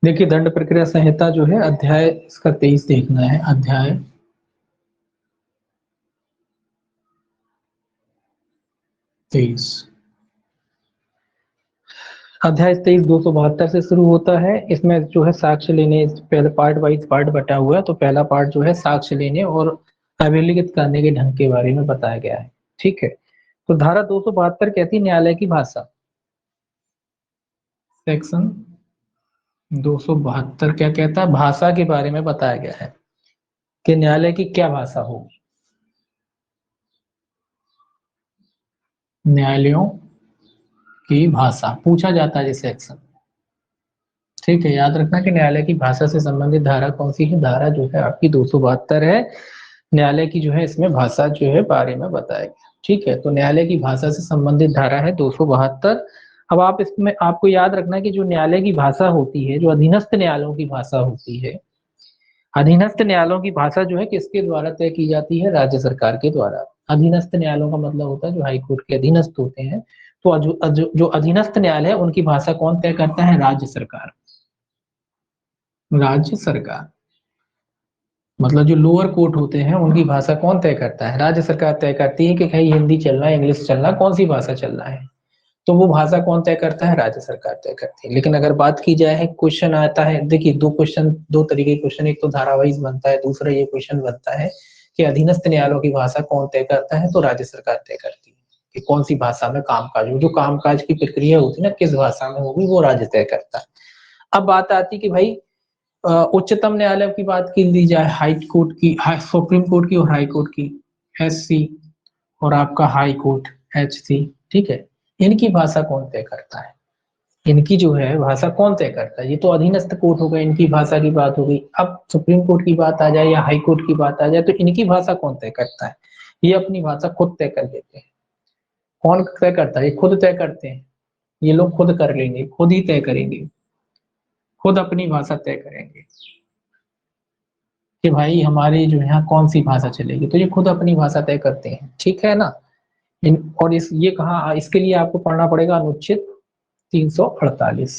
देखिए दंड प्रक्रिया संहिता जो है अध्याय इसका 23 देखना है। अध्याय 23 अध्याय 23 272 से शुरू होता है। इसमें जो है साक्ष्य लेने, पहले पार्ट वाइज पार्ट बटा हुआ है। तो पहला पार्ट जो है साक्ष्य लेने और अभिलिखित करने के ढंग के बारे में बताया गया है। ठीक है, तो धारा 272 कहती है न्यायालय की भाषा। सेक्शन 272 क्या कहता है? भाषा के बारे में बताया गया है कि न्यायालय की क्या भाषा हो। न्यायालयों की भाषा पूछा जाता है जिस सेक्शन। ठीक है, याद रखना कि न्यायालय की भाषा से संबंधित धारा कौन सी है। धारा जो है आपकी 272 है। न्यायालय की जो है इसमें भाषा जो है बारे में बताया गया। ठीक है, तो न्यायालय की भाषा से संबंधित धारा है 272। अब आप इसमें आपको याद रखना कि जो न्यायालय की भाषा होती है, जो अधीनस्थ न्यायालयों की भाषा होती है, अधीनस्थ न्यायालयों की भाषा जो है किसके द्वारा तय की जाती है? राज्य सरकार के द्वारा। अधीनस्थ न्यायालयों का मतलब होता है जो हाई कोर्ट के अधीनस्थ होते हैं। तो जो अधीनस्थ न्यायालय है उनकी भाषा कौन तय करता है? राज्य सरकार। राज्य सरकार मतलब जो लोअर कोर्ट होते हैं उनकी भाषा कौन तय करता है? राज्य सरकार तय करती है कि भाई हिंदी चलना है, इंग्लिश चलना, कौन सी भाषा चलना है। तो वो भाषा कौन तय करता है? राज्य सरकार तय करती है। लेकिन अगर बात की जाए, क्वेश्चन आता है, देखिए दो क्वेश्चन, दो तरीके के क्वेश्चन, एक तो धारावाहिक बनता है, दूसरा ये क्वेश्चन बनता है कि अधीनस्थ न्यायालयों की भाषा कौन तय करता है? तो राज्य सरकार तय करती है कि कौन सी भाषा में कामकाज हो, जो कामकाज की प्रक्रिया होती है ना, किस भाषा में होगी, वो राज्य तय करता है। अब बात आती है कि भाई उच्चतम न्यायालय की बात की ली जाए, हाई कोर्ट की, सुप्रीम कोर्ट की और हाई कोर्ट की, एससी और आपका हाई कोर्ट एचसी। ठीक है, इनकी भाषा कौन तय करता है? इनकी जो है भाषा कौन तय करता है? ये तो अधीनस्थ कोर्ट हो गए, इनकी भाषा की बात हो गई। अब सुप्रीम कोर्ट की बात आ जाए या हाई कोर्ट की बात आ जाए, तो इनकी भाषा कौन तय करता है? ये अपनी भाषा खुद तय कर देते हैं। कौन तय करता है? ये खुद तय करते हैं। ये लोग खुद कर लेंगे, खुद ही तय करेंगे, खुद अपनी भाषा तय करेंगे कि भाई हमारी जो यहाँ कौन सी भाषा चलेगी। तो ये खुद अपनी भाषा तय करते हैं। ठीक है ना। और इस ये कहा, इसके लिए आपको पढ़ना पड़ेगा अनुच्छेद 348।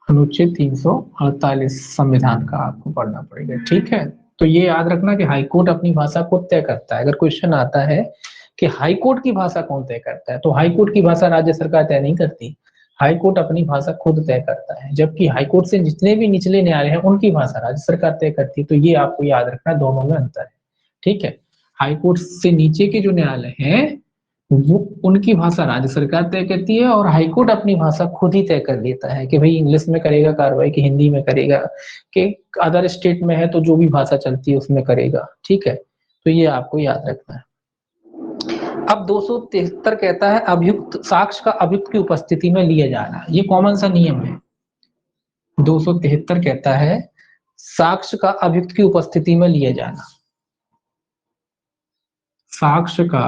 अनुच्छेद 348 संविधान का आपको पढ़ना पड़ेगा। ठीक है, तो ये याद रखना कि हाईकोर्ट अपनी भाषा खुद तय करता है। अगर क्वेश्चन आता है कि हाईकोर्ट की भाषा कौन तय करता है, तो हाईकोर्ट की भाषा राज्य सरकार तय नहीं करती। हाईकोर्ट अपनी भाषा खुद तय करता है, जबकि हाईकोर्ट से जितने भी निचले न्यायालय हैं उनकी भाषा राज्य सरकार तय करती है। तो ये आपको याद रखना, दोनों में अंतर है। ठीक है, हाईकोर्ट से नीचे के जो न्यायालय हैं वो उनकी भाषा राज्य सरकार तय करती है, और हाईकोर्ट अपनी भाषा खुद ही तय कर लेता है कि भाई इंग्लिश में करेगा कार्रवाई कि हिंदी में करेगा, कि अदर स्टेट में है तो जो भी भाषा चलती है उसमें करेगा। ठीक है, तो ये आपको याद रखना है। अब 273 कहता है अभियुक्त साक्ष्य का अभियुक्त की उपस्थिति में लिया जाना। ये कॉमन सा नियम है। 273 कहता है साक्ष्य का अभियुक्त की उपस्थिति में लिया जाना। साक्ष्य का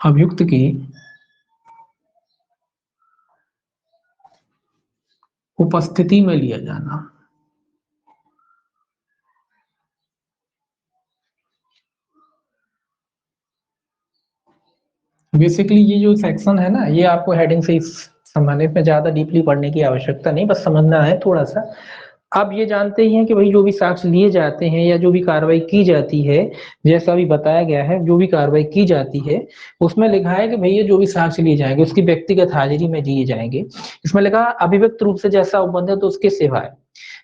अभियुक्त की उपस्थिति में लिया जाना। बेसिकली ये जो सेक्शन है ना, ये आपको हेडिंग से इस संबंधित में ज्यादा डीपली पढ़ने की आवश्यकता नहीं, बस समझना है थोड़ा सा। आप ये जानते ही हैं कि भाई जो भी साक्ष्य लिए जाते हैं या जो भी कार्रवाई की जाती है, जैसा भी बताया गया है, जो भी कार्रवाई की जाती है उसमें लिखा है कि भैया जो भी साक्ष्य लिए जाएंगे उसकी व्यक्तिगत हाजिरी में दिए जाएंगे। इसमें लिखा अभिव्यक्त रूप से जैसा उपबंध है तो उसके सिवाय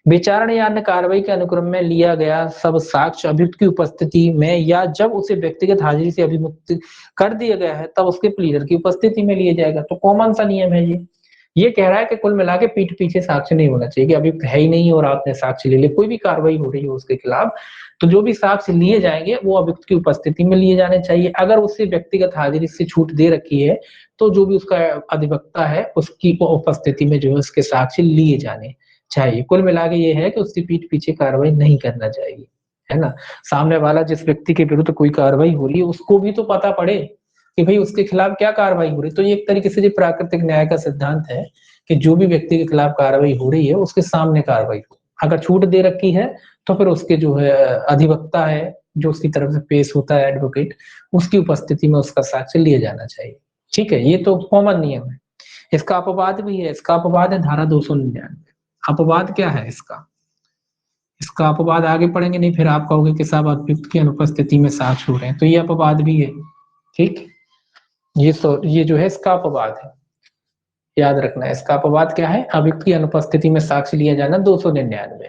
विचारण या अन्य कार्रवाई के अनुक्रम में लिया गया सब साक्ष्य अभियुक्त की उपस्थिति में या जब उसे व्यक्तिगत हाजिरी से अभिमुक्त कर दिया गया है तब उसके प्लीडर की उपस्थिति में लिया जाएगा। तो कॉमन सा नियम है ये कह रहा है कि कुल मिला के पीठ पीछे साक्ष्य नहीं होना चाहिए कि अभियुक्त है ही नहीं और आपने साक्ष्य ले लिया। कोई भी कार्रवाई हो रही है उसके खिलाफ तो जो भी साक्ष्य लिए जाएंगे वो अभियुक्त की उपस्थिति में लिए जाने चाहिए। अगर उससे व्यक्तिगत हाजिरी से छूट दे रखी है तो जो भी उसका अधिवक्ता है उसकी उपस्थिति में जो है उसके साक्ष्य लिए जाने चाहिए। कुल मिला के ये है कि उसकी पीठ पीछे कार्रवाई नहीं करना चाहिए, है ना। सामने वाला जिस व्यक्ति के विरुद्ध कोई कार्रवाई हो रही है उसको भी तो पता पड़े कि भाई उसके खिलाफ क्या कार्रवाई हो रही है। तो ये एक तरीके से जो प्राकृतिक न्याय का सिद्धांत है कि जो भी व्यक्ति के खिलाफ कार्रवाई हो रही है उसके सामने कार्रवाई हो। अगर छूट दे रखी है तो फिर उसके जो है अधिवक्ता है जो उसकी तरफ से पेश होता है एडवोकेट, उसकी उपस्थिति में उसका साक्ष्य लिए जाना चाहिए। ठीक है, ये तो कॉमन नियम है। इसका अपवाद भी है, इसका अपवाद है धारा 299। अपवाद क्या है इसका? इसका अपवाद आगे पढ़ेंगे, नहीं फिर आप कहोगे कि साहब अभियुक्त की अनुपस्थिति में साक्ष्य हो रहे हैं, तो ये अपवाद भी है। ठीक, ये जो है इसका अपवाद है, याद रखना है। इसका अपवाद क्या है? अभियुक्त की अनुपस्थिति में साक्ष्य लिया जाना 299।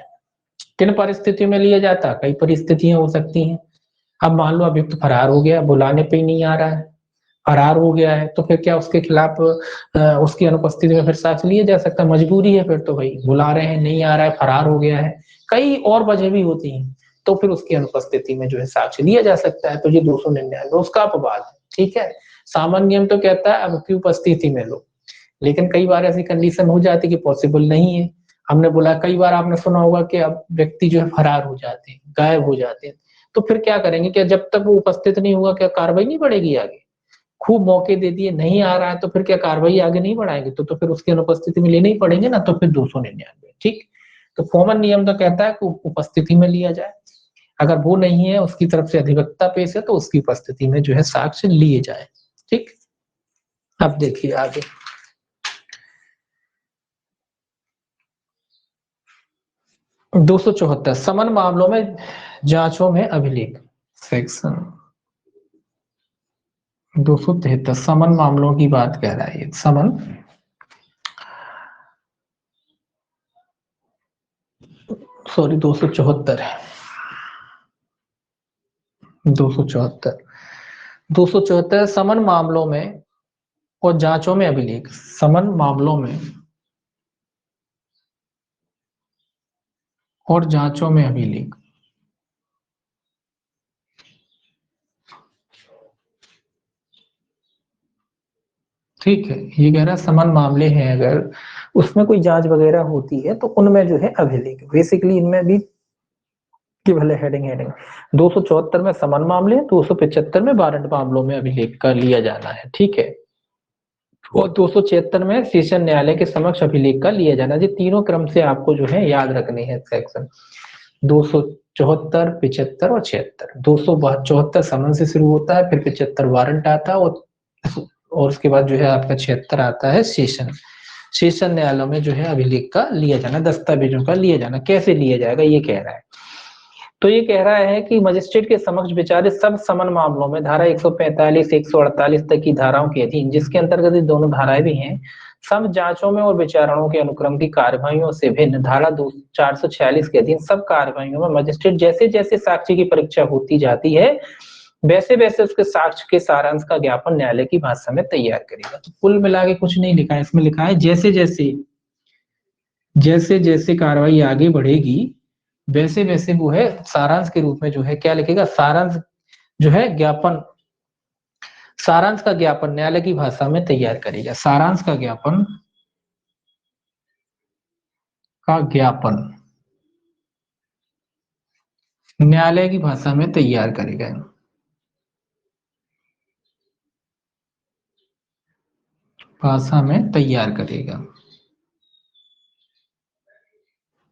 किन परिस्थितियों में लिया जाता? कई परिस्थितियां हो सकती हैं। अब मान लो अभियुक्त फरार हो गया, बुलाने पे ही नहीं आ रहा है, फरार हो गया है, तो फिर क्या उसके खिलाफ उसकी अनुपस्थिति में फिर साक्ष्य लिया जा सकता है? मजबूरी है फिर तो भाई, बुला रहे हैं नहीं आ रहा है, फरार हो गया है, कई और वजह भी होती हैं, तो फिर उसकी अनुपस्थिति में जो है साक्ष्य लिया जा सकता है। तो ये 299 उसका अपवाद है। ठीक है, सामान्य नियम तो कहता है अब की उपस्थिति में लो, लेकिन कई बार ऐसी कंडीशन हो जाती है कि पॉसिबल नहीं है। हमने बोला कई बार आपने सुना होगा कि अब व्यक्ति जो है फरार हो जाते हैं, गायब हो जाते हैं, तो फिर क्या करेंगे? क्या जब तक वो उपस्थित नहीं होगा क्या कार्रवाई नहीं बढ़ेगी आगे? खूब मौके दे दिए, नहीं आ रहा है, तो फिर क्या कार्रवाई आगे नहीं बढ़ाएंगे? तो फिर उसकी अनुपस्थिति में लेने ही पड़ेंगे ना, तो फिर 299। ठीक, तो कॉमन नियम तो कहता है कि उपस्थिति में लिया जाए, अगर वो नहीं है, उसकी तरफ से अधिवक्ता पेश है, तो उसकी उपस्थिति में जो है साक्ष्य लिए जाए। ठीक, अब देखिए आगे 274 समन मामलों में जांचों में अभिलेख। सेक्शन 273 समन मामलों की बात कह रहा है ये। समन सॉरी 274 है, 274 274 समन मामलों में और जांचों में अभिलेख। समन मामलों में और जांचों में अभिलेख। ठीक है, ये कह रहा है समन मामले हैं अगर उसमें कोई जांच वगैरह होती है तो उनमें जो है अभिलेख। बेसिकली इनमें भी कि भले हेडिंग हेडिंग 274 में समन मामले, 275 में वारंट मामलों में अभिलेख का लिया जाना है। ठीक है, और 276 में सेशन न्यायालय के समक्ष अभिलेख का लिया जाना। ये तीनों क्रम से आपको जो है याद रखने हैं। सेक्शन 274, 75 और 76। 274 समन से शुरू होता है, फिर 75 वारंट आता है, और उसके बाद जो है आपका 76 आता है सेशन। सेशन न्यायालयों में जो है अभिलेख का लिया जाना, दस्तावेजों का लिया जाना। कैसे लिया जाएगा ये कह रहा है। तो ये कह रहा है कि मजिस्ट्रेट के समक्ष विचारित सब समन मामलों में धारा 145, 148 तक की धाराओं के अधीन, जिसके अंतर्गत ये दोनों धाराएं भी हैं, सब जांचों में और विचारणों के अनुक्रम की कार्यवाहियों से भिन्न धारा 446 के अधीन सब कार्यवाहियों में मजिस्ट्रेट जैसे जैसे साक्षी की परीक्षा होती जाती है, वैसे वैसे उसके साक्ष्य के सारांश का ज्ञापन न्यायालय की भाषा में तैयार करेगा। तो कुल मिला के कुछ नहीं लिखा है इसमें, लिखा है जैसे जैसे कार्रवाई आगे बढ़ेगी वैसे वैसे वो है सारांश के रूप में जो है क्या लिखेगा? सारांश जो है ज्ञापन, सारांश का ज्ञापन न्यायालय की भाषा में तैयार करेगा। सारांश का ज्ञापन न्यायालय की भाषा में तैयार करेगा, भाषा में तैयार करेगा।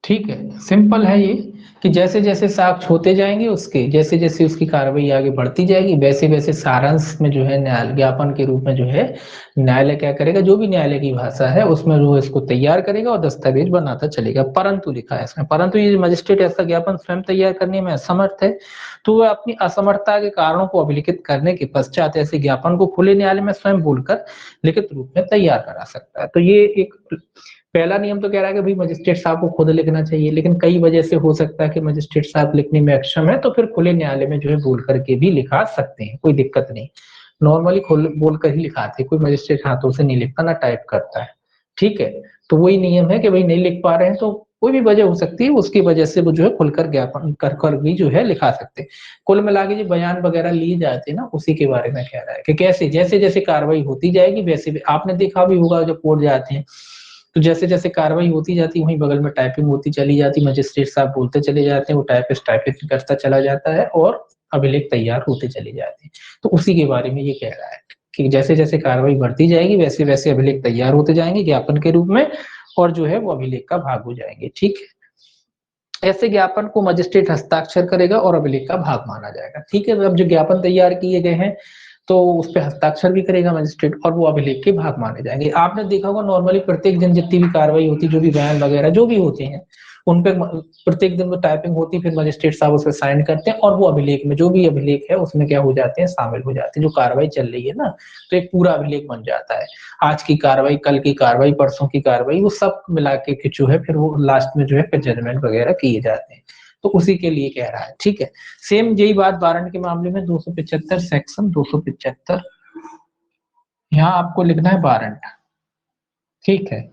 ठीक है, सिंपल है ये कि जैसे जैसे साक्ष्य होते जाएंगे उसके, जैसे जैसे उसकी कार्रवाई आगे बढ़ती जाएगी, वैसे वैसे सारांश में जो है न्यायालय ज्ञापन के रूप में जो है न्यायालय क्या करेगा? जो भी न्यायालय की भाषा है उसमें जो इसको तैयार करेगा और दस्तावेज बनाता चलेगा। परंतु लिखा है इसमें, परंतु ये मजिस्ट्रेट ऐसा ज्ञापन स्वयं तैयार करने में असमर्थ है, तो वह अपनी असमर्थता के कारणों को अभिलिखित करने के पश्चात ऐसे ज्ञापन को खुले न्यायालय में स्वयं बोलकर लिखित रूप में तैयार करा सकता है। तो ये एक पहला नियम तो कह रहा है कि भाई मजिस्ट्रेट साहब को खुद लिखना चाहिए, लेकिन कई वजह से हो सकता है कि मजिस्ट्रेट साहब लिखने में अक्षम है, तो फिर खुले न्यायालय में जो है बोल करके भी लिखा सकते हैं, कोई दिक्कत नहीं। नॉर्मली खुल बोल कर ही लिखाते, कोई मजिस्ट्रेट हाथों से नहीं लिखता ना टाइप करता है। ठीक है, तो वही नियम है कि भाई नहीं लिख पा रहे हैं तो कोई भी वजह हो सकती है, उसकी वजह से वो जो है खुलकर ज्ञापन कर भी जो है लिखा सकते हैं। कुल मिला के जो बयान वगैरह लिए जाते हैं ना, उसी के बारे में कह रहा है कि कैसे जैसे जैसे कार्रवाई होती जाएगी वैसे आपने देखा भी होगा जब कोर्ट जाते हैं तो जैसे जैसे कार्रवाई होती जाती है वहीं बगल में टाइपिंग होती चली जाती, मजिस्ट्रेट साहब बोलते चले जाते हैं, वो टाइपिस्ट टाइपिंग करता चला जाता है और अभिलेख तैयार होते चले जाते हैं। तो उसी के बारे में ये कह रहा है कि जैसे जैसे कार्रवाई बढ़ती जाएगी वैसे वैसे अभिलेख तैयार होते जाएंगे ज्ञापन के रूप में, और जो है वो अभिलेख का भाग हो जाएंगे। ठीक है, ऐसे ज्ञापन को मजिस्ट्रेट हस्ताक्षर करेगा और अभिलेख का भाग माना जाएगा। ठीक है, अब जो ज्ञापन तैयार किए गए हैं तो उस पर हस्ताक्षर भी करेगा मजिस्ट्रेट और वो अभिलेख के भाग माने जाएंगे। आपने देखा होगा नॉर्मली प्रत्येक दिन जितनी भी कार्रवाई होती, जो भी बयान वगैरह जो भी होते हैं, उन पे प्रत्येक दिन वो टाइपिंग होती, फिर मजिस्ट्रेट साहब उस पर साइन करते हैं और वो अभिलेख में जो भी अभिलेख है उसमें क्या हो जाते हैं, शामिल हो जाते हैं। जो कार्रवाई चल रही है ना, तो एक पूरा अभिलेख बन जाता है। आज की कार्रवाई, कल की कार्रवाई, परसों की कार्रवाई, वो सब मिला के जो है फिर वो लास्ट में जो है फिर जजमेंट वगैरह किए जाते हैं। तो उसी के लिए कह रहा है, ठीक है। सेम यही बात वारंट के मामले में 275 सेक्शन 275, यहाँ आपको लिखना है वारंट, ठीक है।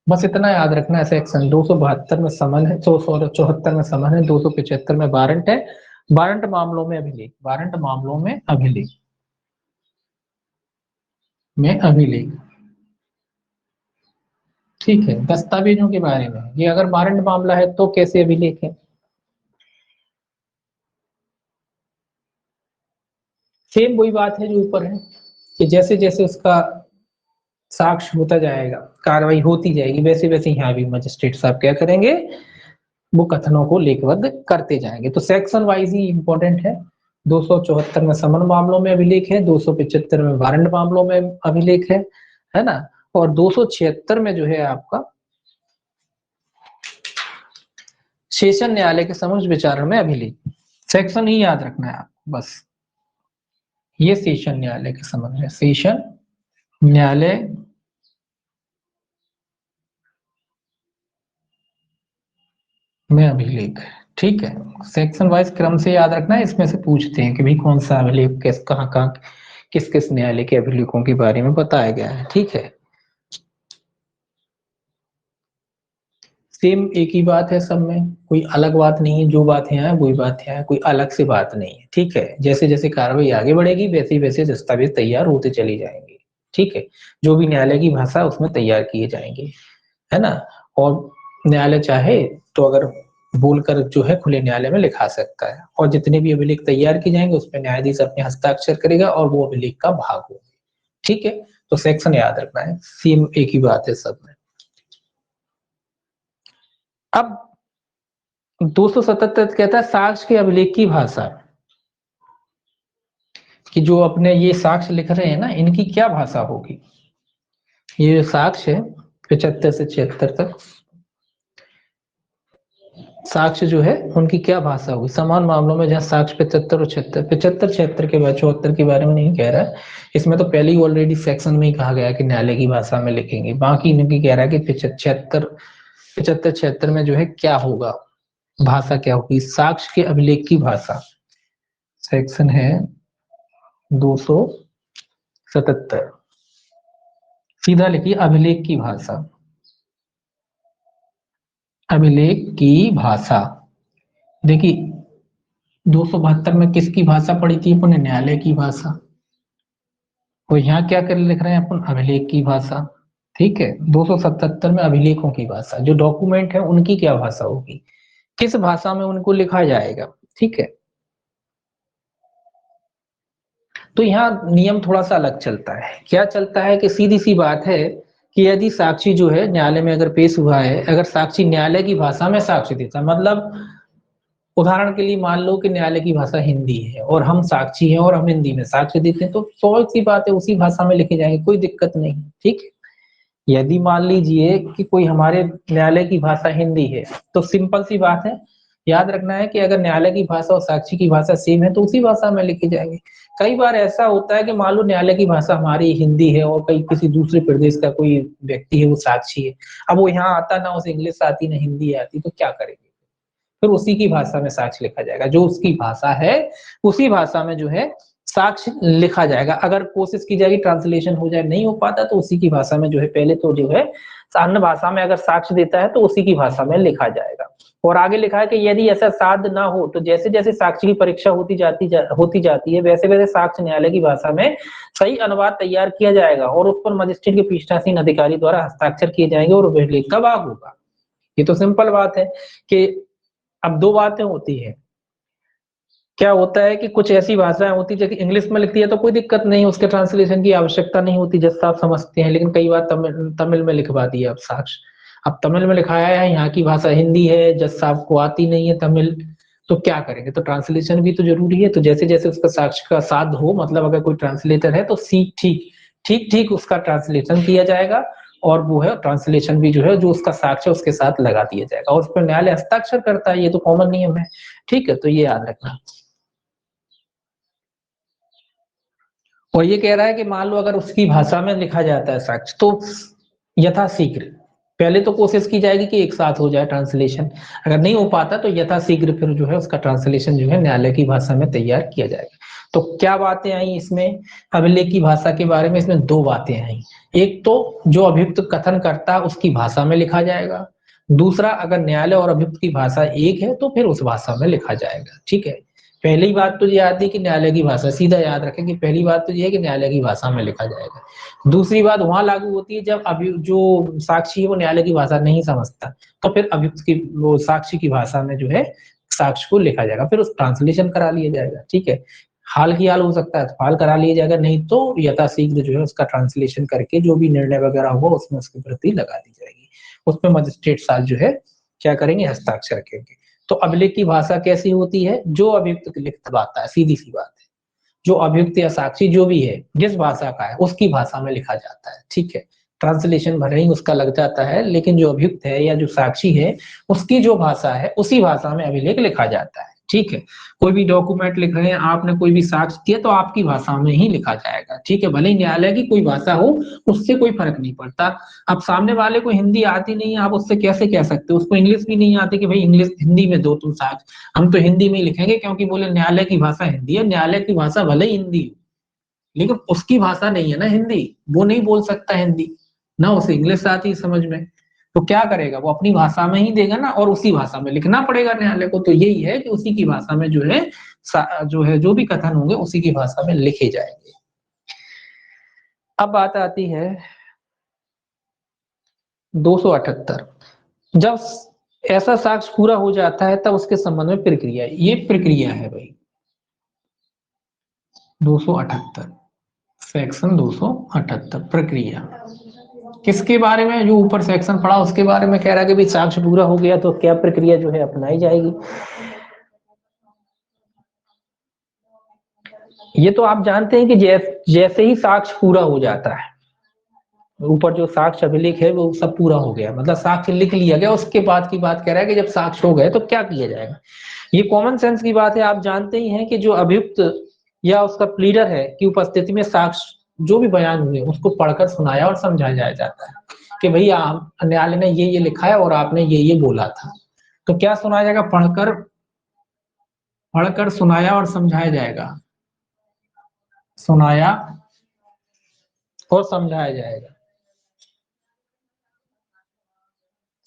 बस इतना याद रखना है, सेक्शन 272 में समन है, 74 में समन है, 275 में वारंट है। वारंट मामलों में अभिलेख, वारंट मामलों में अभिलेख ठीक है। दस्तावेजों के बारे में, ये अगर वारंट मामला है तो कैसे अभिलेख है, सेम वही बात है जो ऊपर है कि जैसे जैसे उसका साक्ष्य होता जाएगा, कार्रवाई होती जाएगी, वैसे वैसे यहाँ भी मजिस्ट्रेट साहब क्या करेंगे, वो कथनों को लेखबद्ध करते जाएंगे। तो सेक्शन वाइज ही इंपॉर्टेंट है। 274 में समन मामलों में अभिलेख है, 275 में वारंट मामलों में अभिलेख है ना, और 276 में जो है आपका सेशन न्यायालय के समक्ष विचारण में अभिलेख। सेक्शन ही याद रखना है आपको बस, ये सेशन न्यायालय के समक्ष है, सेशन न्यायालय में अभिलेख, ठीक है। सेक्शन वाइज क्रम से याद रखना है, इसमें से पूछते हैं कि भाई कौन सा अभिलेख किस कहाँ कहाँ किस किस न्यायालय के अभिलेखों के बारे में बताया गया है, ठीक है। सेम एक ही बात है सब में, कोई अलग बात नहीं है, जो बात है यहाँ वही बात है, कोई अलग से बात नहीं है, ठीक है। जैसे जैसे कार्रवाई आगे बढ़ेगी वैसे वैसे दस्तावेज तैयार होते चली जाएंगे, ठीक है। जो भी न्यायालय की भाषा उसमें तैयार किए जाएंगे, है ना। और न्यायालय चाहे तो अगर बोलकर जो है खुले न्यायालय में लिखा सकता है, और जितने भी अभिलेख तैयार किए जाएंगे उस पर न्यायाधीश अपने हस्ताक्षर करेगा और वो अभिलेख का भाग होगा, ठीक है। तो सेक्शन याद रखना है, सेम एक ही बात है सब में। अब 277 कहता है साक्ष्य के अभिलेख की भाषा, कि जो अपने ये साक्ष्य लिख रहे हैं ना, इनकी क्या भाषा होगी। ये जो साक्ष्य है 75 से 76 तक, साक्ष्य जो है उनकी क्या भाषा होगी समान मामलों में, जहां साक्ष्य 75 और 76, 75 76 के बाद 74 के बारे में नहीं कह रहा है। इसमें तो पहले ही ऑलरेडी सेक्शन में ही कहा गया कि न्यायालय की भाषा में लिखेंगे। बाकी इनकी कह रहा है कि 75 75 76 में जो है क्या होगा, भाषा क्या होगी, साक्ष्य के अभिलेख की भाषा। सेक्शन है 277, सीधा लिखिए अभिलेख की भाषा, अभिलेख की भाषा। देखिए 272 में किसकी भाषा पढ़ी थी अपन, न्यायालय की भाषा, तो यहाँ क्या कर लिख रहे हैं अपन, अभिलेख की भाषा, ठीक है। 277 में अभिलेखों की भाषा, जो डॉक्यूमेंट है उनकी क्या भाषा होगी, किस भाषा में उनको लिखा जाएगा, ठीक है। तो यहाँ नियम थोड़ा सा अलग चलता है, क्या चलता है कि सीधी सी बात है कि यदि साक्षी जो है न्यायालय में अगर पेश हुआ है, अगर साक्षी न्यायालय की भाषा में साक्ष्य देता है, मतलब उदाहरण के लिए मान लो कि न्यायालय की भाषा हिंदी है और हम साक्षी हैं और हम हिंदी में साक्ष्य देते हैं, तो सौ सी बात है उसी भाषा में लिखे जाएंगे, कोई दिक्कत नहीं, ठीक है। यदि मान लीजिए कि कोई हमारे न्यायालय की भाषा हिंदी है, तो सिंपल सी बात है, याद रखना है कि अगर न्यायालय की भाषा और साक्षी की भाषा सेम है तो उसी भाषा में लिखे जाएंगे। कई बार ऐसा होता है कि मान लो न्यायालय की भाषा हमारी हिंदी है और कई किसी दूसरे प्रदेश का कोई व्यक्ति है वो साक्षी है, अब वो यहाँ आता ना, उसे इंग्लिश आती ना हिंदी आती, तो क्या करेंगे, फिर उसी की भाषा में साक्ष्य लिखा जाएगा, जो उसकी भाषा है उसी भाषा में जो है साक्ष्य लिखा जाएगा। अगर कोशिश की जाएगी ट्रांसलेशन हो जाए, नहीं हो पाता तो उसी की भाषा में जो है पहले तो जो है अन्य भाषा में अगर साक्ष्य देता है तो उसी की भाषा में लिखा जाएगा। और आगे लिखा है कि यदि ऐसा साध्य ना हो तो जैसे जैसे साक्ष्य की परीक्षा होती जाती है वैसे वैसे साक्ष्य न्यायालय की भाषा में सही अनुवाद तैयार किया जाएगा और उस पर मजिस्ट्रेट के पीठासीन अधिकारी द्वारा हस्ताक्षर किए जाएंगे और अभिलेख का भाग होगा। ये तो सिंपल बात है कि अब दो बातें होती है, क्या होता है कि कुछ ऐसी भाषाएं होती है जैसे इंग्लिश में लिखती है तो कोई दिक्कत नहीं, उसके ट्रांसलेशन की आवश्यकता नहीं होती, जैसा आप समझते हैं। लेकिन कई बार तमिल में लिखवा दिया अब साक्ष्य, अब तमिल में लिखाया है, यहाँ की भाषा हिंदी है, जज साहब को आती नहीं है तमिल, तो क्या करेंगे, तो ट्रांसलेशन भी तो जरूरी है। तो जैसे जैसे उसका साक्ष्य का साध हो, मतलब अगर कोई ट्रांसलेटर है तो ठीक ठीक ठीक उसका ट्रांसलेशन किया जाएगा, और वो है ट्रांसलेशन भी जो है जो उसका साक्ष्य उसके साथ लगा दिया जाएगा, और उस पर न्यायालय हस्ताक्षर करता है, ये तो कॉमन नियम है। ठीक है, तो ये याद रखना। और ये कह रहा है कि मान लो अगर उसकी भाषा में लिखा जाता है साक्ष्य, तो यथाशीघ्र पहले तो कोशिश की जाएगी कि एक साथ हो जाए ट्रांसलेशन, अगर नहीं हो पाता तो यथाशीघ्र फिर जो है उसका ट्रांसलेशन जो है न्यायालय की भाषा में तैयार किया जाएगा। तो क्या बातें आई इसमें अभिलेख की भाषा के बारे में, इसमें दो बातें आई। एक तो जो अभियुक्त कथन करता है उसकी भाषा में लिखा जाएगा, दूसरा अगर न्यायालय और अभियुक्त की भाषा एक है तो फिर उस भाषा में लिखा जाएगा। ठीक है, पहली बात तो ये आती है कि न्यायालय की भाषा, सीधा याद रखें कि पहली बात तो ये है कि न्यायालय की भाषा में लिखा जाएगा। दूसरी बात वहां लागू होती है जब अभी जो साक्षी है वो न्यायालय की भाषा नहीं समझता, तो फिर अभियुक्त की वो साक्षी की भाषा में जो है साक्ष्य को लिखा जाएगा, फिर उस ट्रांसलेशन करा लिया जाएगा। ठीक है, हाल की हाल हो सकता है तो हाल करा लिया जाएगा, नहीं तो यथाशीघ्र जो है उसका ट्रांसलेशन करके जो भी निर्णय वगैरह होगा उसमें उसकी प्रति लगा दी जाएगी, उसमें मजिस्ट्रेट साहब जो है क्या करेंगे, हस्ताक्षर करेंगे। तो अभिलेख की भाषा कैसी होती है, जो अभियुक्त लिखित आता है, सीधी सी बात है, जो अभियुक्त या साक्षी जो भी है जिस भाषा का है उसकी भाषा में लिखा जाता है। ठीक है, ट्रांसलेशन भले ही उसका लग जाता है, लेकिन जो अभियुक्त है या जो साक्षी है उसकी जो भाषा है उसी भाषा में अभिलेख लिखा जाता है। ठीक है, कोई भी डॉक्यूमेंट लिख रहे हैं, आपने कोई भी साक्ष्य दिया तो आपकी भाषा में ही लिखा जाएगा। ठीक है, भले ही न्यायालय की कोई भाषा हो, उससे कोई फर्क नहीं पड़ता। अब सामने वाले को हिंदी आती नहीं है, आप उससे कैसे कह सकते हो, उसको इंग्लिश भी नहीं आती कि भाई इंग्लिश हिंदी में दो तुम साक्ष्य, हम तो हिंदी में ही लिखेंगे क्योंकि बोले न्यायालय की भाषा हिंदी है। न्यायालय की भाषा भले ही हिंदी हो, लेकिन उसकी भाषा नहीं है ना हिंदी, वो नहीं बोल सकता हिंदी, ना उसे इंग्लिश आती है समझ में, तो क्या करेगा, वो अपनी भाषा में ही देगा ना, और उसी भाषा में लिखना पड़ेगा न्यायालय को। तो यही है कि उसी की भाषा में जो है जो भी कथन होंगे उसी की भाषा में लिखे जाएंगे। अब बात आती है 278, जब ऐसा साक्ष्य पूरा हो जाता है तब उसके संबंध में प्रक्रिया, ये प्रक्रिया है भाई 278, सेक्शन 278 प्रक्रिया किसके बारे में, जो ऊपर सेक्शन पढ़ा उसके बारे में कह रहा है कि भाई साक्ष्य पूरा हो गया तो क्या प्रक्रिया जो है अपनाई जाएगी। ये तो आप जानते हैं कि जैसे ही साक्ष्य पूरा हो जाता है, ऊपर जो साक्ष्य अभिलेख है वो सब पूरा हो गया, मतलब साक्ष्य लिख लिया गया, उसके बाद की बात कह रहा है कि जब साक्ष्य हो गए तो क्या किया जाएगा। ये कॉमन सेंस की बात है, आप जानते ही हैं कि जो अभियुक्त या उसका प्लीडर है की उपस्थिति में साक्ष्य जो भी बयान हुए उसको पढ़कर सुनाया और समझाया जाता है कि भैया न्यायालय ने ये लिखा है और आपने ये बोला था। तो क्या सुनाया जाएगा, पढ़कर पढ़कर सुनाया और समझाया जाएगा, सुनाया और समझाया जाएगा,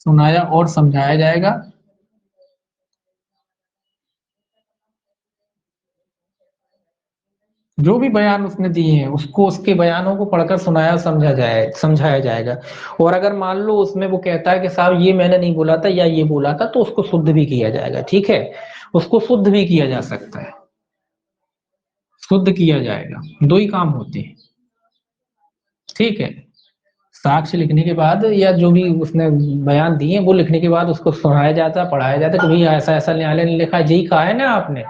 सुनाया और समझाया जाएगा। जो भी बयान उसने दिए हैं उसको उसके बयानों को पढ़कर सुनाया समझाया जाएगा। और अगर मान लो उसमें वो कहता है कि साहब ये मैंने नहीं बोला था या ये बोला था, तो उसको शुद्ध भी किया जाएगा। ठीक है, उसको शुद्ध भी किया जा सकता है, शुद्ध किया जाएगा, दो ही काम होते हैं। ठीक है, साक्ष्य लिखने के बाद या जो भी उसने बयान दिए वो लिखने के बाद उसको सुनाया जाता, पढ़ाया जाता कि भैया ऐसा ऐसा न्यायालय ने लिखा है, यही कहा है ना आपने,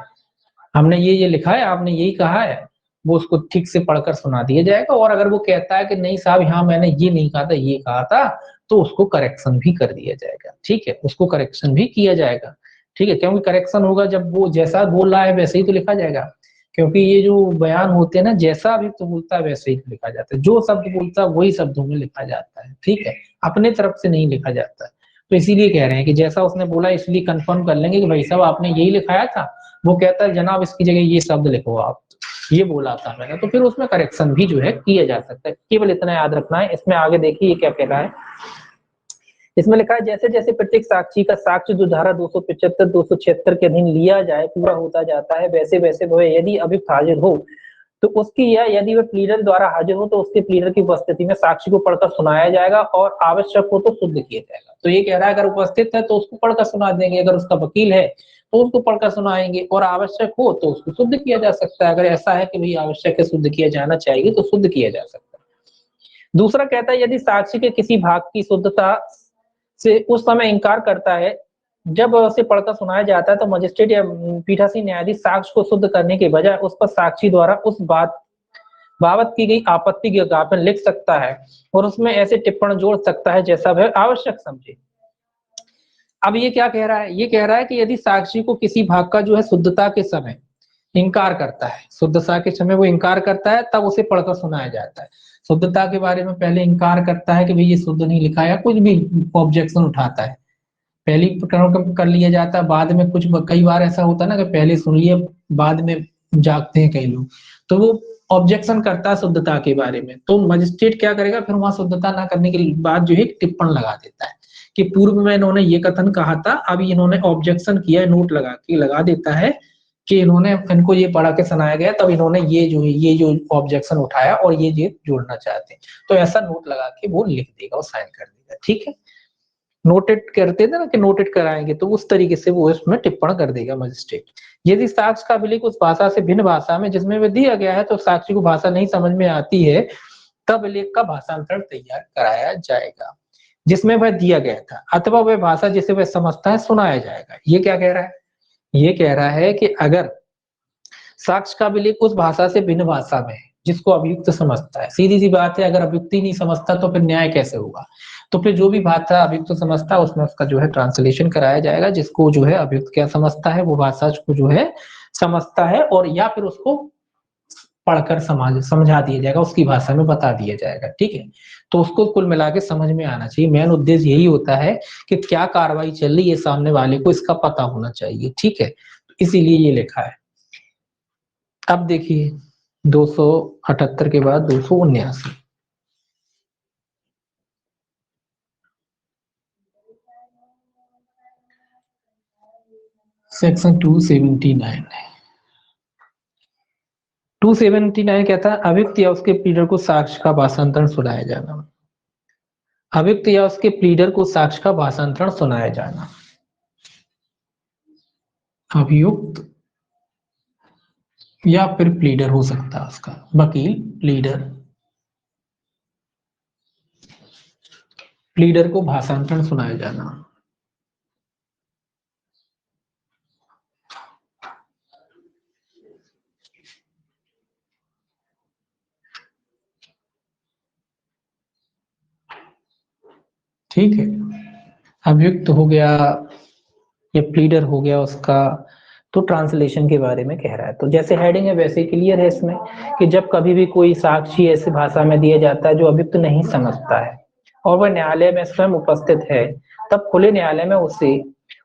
हमने ये लिखा है, आपने यही कहा है, वो उसको ठीक से पढ़कर सुना दिया जाएगा। और अगर वो कहता है कि नहीं साहब यहाँ मैंने ये नहीं कहा था ये कहा था, तो उसको करेक्शन भी कर दिया जाएगा। ठीक है, उसको करेक्शन भी किया जाएगा। ठीक है, क्योंकि करेक्शन होगा जब वो जैसा बोल रहा है वैसे ही तो लिखा जाएगा, क्योंकि ये जो बयान होते हैं ना, जैसा भी तो बोलता है वैसे ही तो लिखा जाता है, जो शब्द बोलता है वही शब्दों में लिखा जाता है। ठीक है, अपने तरफ से नहीं लिखा जाता है। तो इसीलिए कह रहे हैं कि जैसा उसने बोला इसलिए कंफर्म कर लेंगे कि भाई साहब आपने यही लिखाया था, वो कहता है जनाब इसकी जगह ये शब्द लिखो आप, ये बोला था मैंने, तो फिर उसमें करेक्शन भी जो है किया जा सकता है। केवल इतना याद रखना है। इसमें आगे देखिए ये क्या कह रहा है, इसमें लिखा है जैसे जैसे प्रत्येक साक्षी का साक्ष्य जो धारा 275 276 के अधीन लिया जाए पूरा होता जाता है, वैसे वैसे वह यदि अभियुक्त हाजिर हो तो उसकी, या यदि वह प्लीडर द्वारा हाजिर हो तो उसके प्लीडर की उपस्थिति में साक्षी को पढ़कर सुनाया जाएगा और आवश्यक हो तो शुद्ध किया जाएगा। तो ये कह रहा है अगर उपस्थित है तो उसको पढ़कर सुना देंगे, अगर उसका वकील है तो उसको पढ़कर सुनाएंगे, और आवश्यक हो तो उसको शुद्ध किया जा सकता है। अगर ऐसा है कि भाई आवश्यक है, शुद्ध किया जाना चाहिए, तो शुद्ध किया जा सकता है। दूसरा कहता है यदि साक्षी के किसी भाग की शुद्धता से उस समय इंकार करता है जब उसे पढ़कर सुनाया जाता है तो मजिस्ट्रेट या पीठासीन न्यायाधीश साक्ष्य को शुद्ध करने के बजाय उस पर साक्षी द्वारा उस बाबत की गई आपत्ति के ज्ञापन लिख सकता है और उसमें ऐसे टिप्पण जोड़ सकता है जैसा वह आवश्यक समझे। अब ये क्या कह रहा है, ये कह रहा है कि यदि साक्षी को किसी भाग का जो है शुद्धता के समय इनकार करता है, शुद्धता के समय वो इनकार करता है, तब उसे पढ़कर सुनाया जाता है। शुद्धता के बारे में पहले इनकार करता है कि भाई ये शुद्ध नहीं लिखा है, कुछ भी ऑब्जेक्शन उठाता है, पहले प्रकरण कर लिया जाता है, बाद में कुछ कई बार ऐसा होता है ना कि पहले सुन लिए बाद में जागते हैं कई लोग, तो वो ऑब्जेक्शन करता है शुद्धता के बारे में, तो मजिस्ट्रेट क्या करेगा, फिर वहां शुद्धता ना करने के बाद जो है टिप्पण लगा देता है कि पूर्व में इन्होंने ये कथन कहा था, अभी इन्होंने ऑब्जेक्शन किया, नोट लगा देता है कि इन्होंने इनको ये पढ़ा के सुनाया गया, तब इन्होंने ये जो ऑब्जेक्शन उठाया और ये जोड़ना चाहते हैं, तो ऐसा नोट लगा के वो लिख देगा और साइन कर देगा। ठीक है, नोटेड करते थे ना कि नोटेड कराएंगे, तो उस तरीके से वो इसमें टिप्पण कर देगा मजिस्ट्रेट। यदि साक्ष्य का अभिलेख उस भाषा से भिन्न भाषा में जिसमें वह दिया गया है तो साक्षी को भाषा नहीं समझ में आती है, तब अभिलेख का भाषांतरण तैयार कराया जाएगा जिसमें वह दिया गया था, अथवा वह भाषा जिसे वह समझता है सुनाया जाएगा। ये क्या कह रहा है, ये कह रहा है कि अगर साक्ष्य का अभिलेख उस भाषा से भिन्न भाषा में है जिसको अभियुक्त समझता है, सीधी सी बात है, अगर अभियुक्त ही नहीं समझता तो फिर न्याय कैसे होगा, तो फिर जो भी भाषा अभियुक्त समझता है उसमें उसका जो है ट्रांसलेशन कराया जाएगा, जिसको जो है अभियुक्त क्या समझता है वो भाषा को जो है समझता है, और या फिर उसको पढ़कर समझा दिया जाएगा, उसकी भाषा में बता दिया जाएगा। ठीक है, तो उसको कुल मिला के समझ में आना चाहिए। मेन उद्देश्य यही होता है कि क्या कार्रवाई चल रही है सामने वाले को, इसका पता होना चाहिए। ठीक है, इसीलिए ये लिखा है। अब देखिए 278 के बाद 279, सेक्शन 279 है। 279 क्या था, अभियुक्त या उसके प्लीडर को साक्ष्य का भाषांतरण सुनाया जाना, अभियुक्त या उसके प्लीडर को साक्ष्य का भाषांतरण सुनाया जाना, अभियुक्त या फिर प्लीडर हो सकता है उसका, वकील, प्लीडर को भाषांतरण सुनाया जाना। ठीक है, अभियुक्त हो गया या प्लीडर हो गया उसका, तो ट्रांसलेशन के बारे में कह रहा है। तो जैसे हेडिंग है वैसे क्लियर है इसमें कि जब कभी भी कोई साक्षी ऐसी भाषा में दिया जाता है जो अभियुक्त नहीं समझता है और वह न्यायालय में स्वयं उपस्थित है, तब खुले न्यायालय में उसे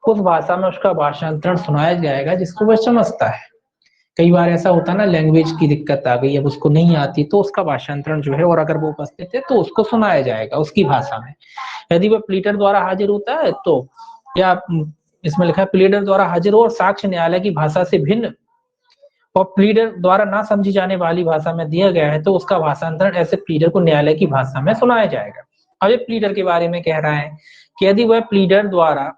उस भाषा में उसका भाषांतरण सुनाया जाएगा जिसको वह समझता है। कई बार ऐसा होता है ना, लैंग्वेज की दिक्कत आ गई, अब उसको नहीं आती तो उसका भाषांतरण जो है, और अगर वो उपस्थित है तो उसको सुनाया जाएगा उसकी भाषा में। यदि वह प्लीडर द्वारा हाजिर होता है तो, या इसमें लिखा है प्लीडर द्वारा हाजिर हो और साक्ष्य न्यायालय की भाषा से भिन्न और प्लीडर द्वारा ना समझी जाने वाली भाषा में दिया गया है, तो उसका भाषांतरण ऐसे प्लीडर को न्यायालय की भाषा में सुनाया जाएगा। अब ये प्लीडर के बारे में कह रहा है कि यदि वह प्लीडर द्वारा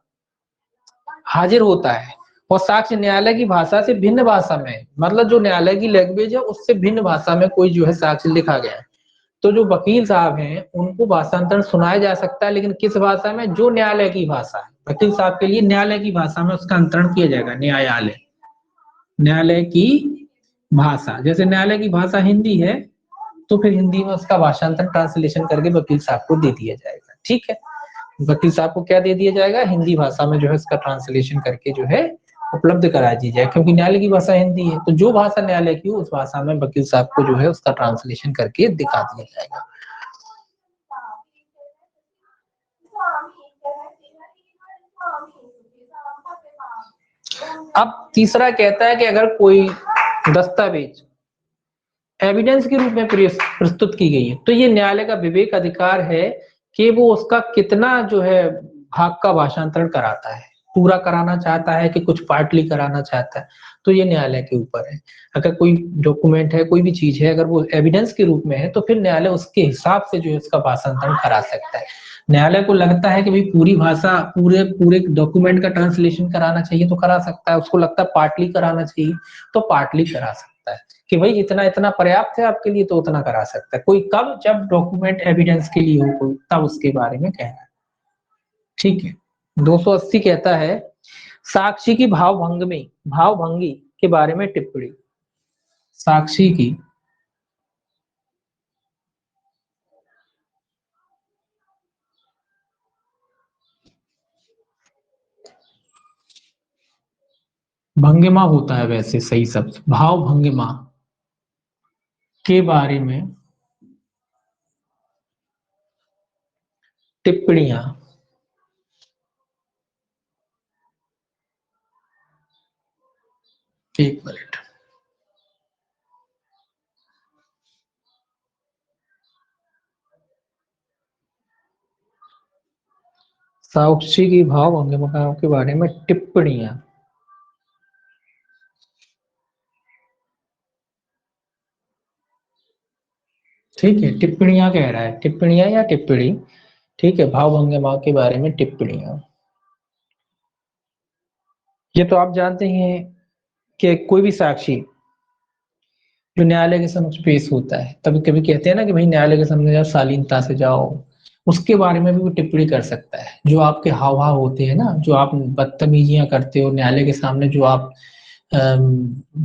हाजिर होता है और साक्ष्य न्यायालय की भाषा से भिन्न भाषा में, मतलब जो न्यायालय की लैंग्वेज है उससे भिन्न भाषा में कोई जो है साक्ष्य लिखा गया है, तो जो वकील साहब हैं उनको भाषांतरण सुनाया जा सकता है, लेकिन किस भाषा में, जो न्यायालय की भाषा है। वकील साहब के लिए न्यायालय की भाषा में उसका अंतरण किया जाएगा, न्यायालय की भाषा, जैसे न्यायालय की भाषा हिंदी है तो फिर हिंदी में उसका भाषांतरण ट्रांसलेशन करके वकील साहब को दे दिया जाएगा। ठीक है, वकील साहब को क्या दे दिया जाएगा, हिंदी भाषा में जो है इसका ट्रांसलेशन करके जो है उपलब्ध करा दी जाए, क्योंकि न्यायालय की भाषा हिंदी है, तो जो भाषा न्यायालय की उस भाषा में वकील साहब को जो है उसका ट्रांसलेशन करके दिखा दिया जाएगा। अब तीसरा कहता है कि अगर कोई दस्तावेज एविडेंस के रूप में प्रस्तुत की गई है, तो ये न्यायालय का विवेक अधिकार है कि वो उसका कितना जो है भाग का भाषांतरण कराता है, पूरा कराना चाहता है कि कुछ पार्टली कराना चाहता है, तो ये न्यायालय के ऊपर है। अगर कोई डॉक्यूमेंट है, कोई भी चीज है, अगर वो एविडेंस के रूप में है तो फिर न्यायालय उसके हिसाब से जो है उसका भाषांतरण करा सकता है। न्यायालय को लगता है कि भाई पूरी भाषा, पूरे पूरे डॉक्यूमेंट का ट्रांसलेशन कराना चाहिए तो करा सकता है, उसको लगता है पार्टली कराना चाहिए तो पार्टली करा सकता है, कि भाई इतना इतना पर्याप्त है आपके लिए तो उतना करा सकता है। कोई कब, जब डॉक्यूमेंट एविडेंस के लिए हो कोई, तब उसके बारे में कह रहा है। ठीक है, 280 कहता है साक्षी की भावभंगी के बारे में टिप्पणी। साक्षी की भंगिमा होता है वैसे सही शब्द, भाव भंगिमा के बारे में टिप्पणियां। एक मिनट, साक्षी की भाव भंगिमाओं के बारे में टिप्पणियां। ठीक है, टिप्पणियां कह रहा है, टिप्पणियां या टिप्पणी। ठीक है, भाव भंगिमाओं के बारे में टिप्पणियां। ये तो आप जानते हैं कि कोई भी साक्षी जो न्यायालय के समक्ष पेश होता है, तभी कभी कहते हैं ना कि भाई न्यायालय के सामने जाओ, शालीनता से जाओ, उसके बारे में भी वो टिप्पणी कर सकता है। जो आपके हाव भाव होते हैं ना, जो आप बदतमीजियां करते हो न्यायालय के सामने, जो आप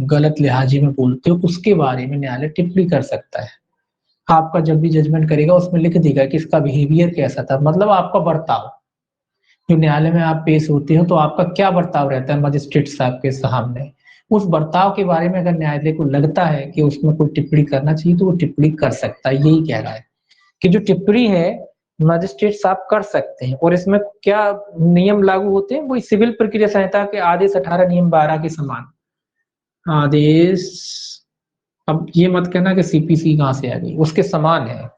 गलत लिहाजी में बोलते हो, उसके बारे में न्यायालय टिप्पणी कर सकता है। आपका जब भी जजमेंट करेगा उसमें लिख देगा कि इसका बिहेवियर कैसा था, मतलब आपका बर्ताव। जो न्यायालय में आप पेश होते हो तो आपका क्या बर्ताव रहता है मजिस्ट्रेट साहब के सामने, उस बर्ताव के बारे में अगर न्यायालय को लगता है कि उसमें कोई टिप्पणी करना चाहिए तो वो टिप्पणी कर सकता है। यही कह रहा है कि जो टिप्पणी है मजिस्ट्रेट साहब कर सकते हैं। और इसमें क्या नियम लागू होते हैं, वही सिविल प्रक्रिया संहिता के आदेश 18 नियम 12 के समान। आदेश, अब ये मत कहना कि सीपीसी कहां से आ गई, उसके समान है।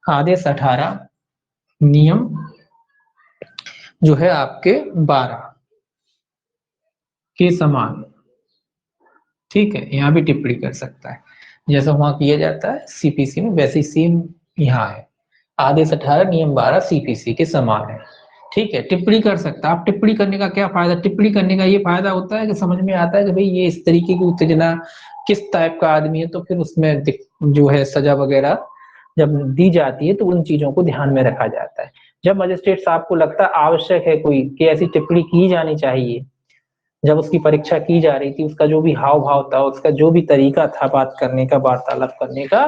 आदेश 18 नियम जो है आपके 12 के समान। ठीक है, यहाँ भी टिप्पणी कर सकता है, जैसा वहां किया जाता है सीपीसी में, वैसे ही सेम यहाँ है। आदेश 18 नियम 12 सीपीसी के समान है। ठीक है, टिप्पणी कर सकता है। आप टिप्पणी करने का क्या फायदा, टिप्पणी करने का ये फायदा होता है कि समझ में आता है कि भाई ये इस तरीके की उत्तेजना किस टाइप का आदमी है, तो फिर उसमें जो है सजा वगैरह जब दी जाती है तो उन चीजों को ध्यान में रखा जाता है। जब मजिस्ट्रेट साहब को लगता है आवश्यक है कोई कि ऐसी टिप्पणी की जानी चाहिए, जब उसकी परीक्षा की जा रही थी, उसका जो भी हाव भाव था, उसका जो भी तरीका था बात करने का, वार्तालाप करने का,